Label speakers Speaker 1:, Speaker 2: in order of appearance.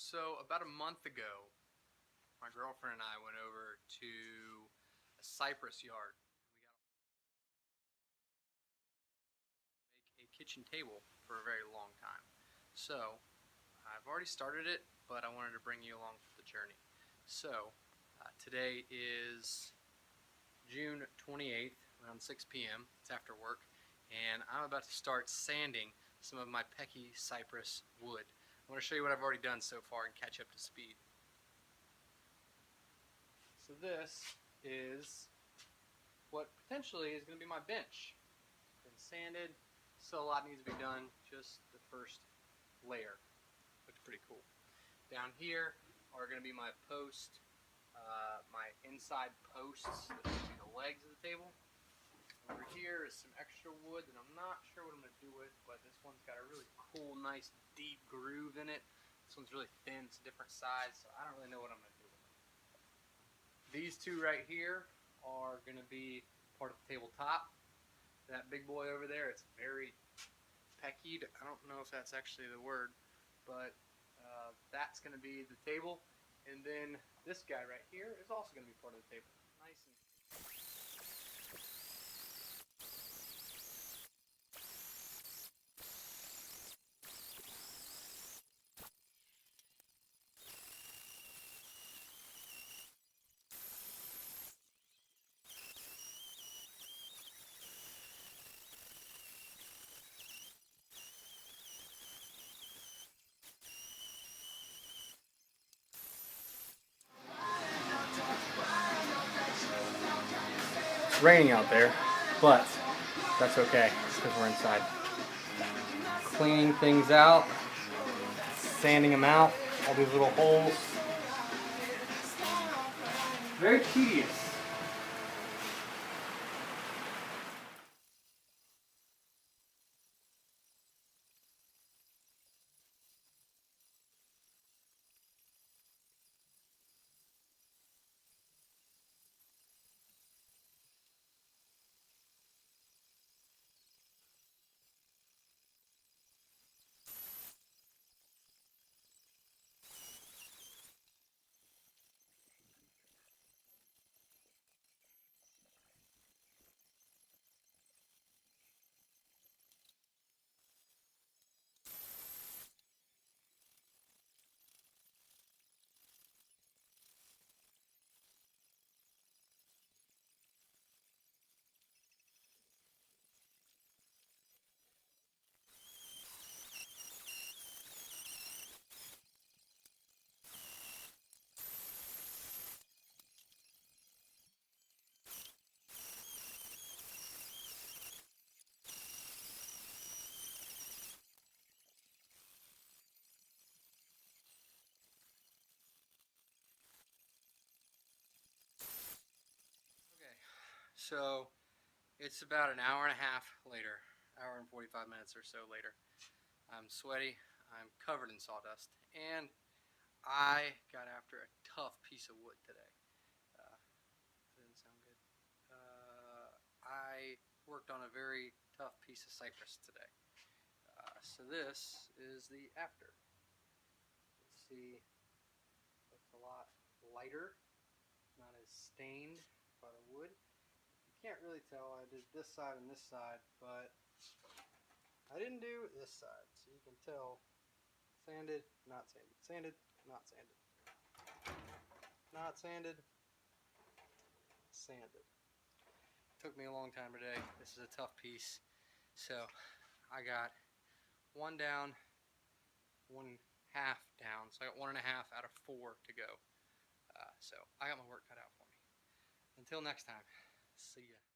Speaker 1: So about a month ago, my girlfriend and I went over to a cypress yard. We got to make a kitchen table for a very long time. So I've already started it, but I wanted to bring you along for the journey. So today is June 28th, around 6 p.m. It's after work, and I'm about to start sanding some of my Pecky Cypress wood. I want to show you what I've already done so far and catch up to speed. So this is what potentially is going to be my bench. It's been sanded, still a lot needs to be done, just the first layer. Looks pretty cool. Down here are going to be my my inside posts that will be the legs of the table. Over here is some extra wood that I'm not sure what I'm going to do with, but this one's got a really cool, nice, deep groove in it. This one's really thin, it's a different size, so I don't really know what I'm going to do with it. These two right here are going to be part of the tabletop. That big boy over there, it's very peckied. I don't know if that's actually the word, but that's going to be the table. And then this guy right here is also going to be part of the table. Nice and it's raining out there, but that's okay because we're inside. Cleaning things out, sanding them out, all these little holes. Very tedious. Okay, so it's about an hour and a half later, hour and 45 minutes or so later. I'm sweaty, I'm covered in sawdust, and I got after a tough piece of wood today. That didn't sound good. I worked on a very tough piece of cypress today. So this is the after. You can see it's a lot lighter, not as stained by the wood. You can't really tell. I did this side and this side, but I didn't do this side, so you can tell sanded, not sanded, sanded, not sanded, not sanded, sanded. Took me a long time today. This is a tough piece, so I got one down, one half down, so I got 1.5 out of 4 to go. So I got my work cut out for me. Until next time, see ya.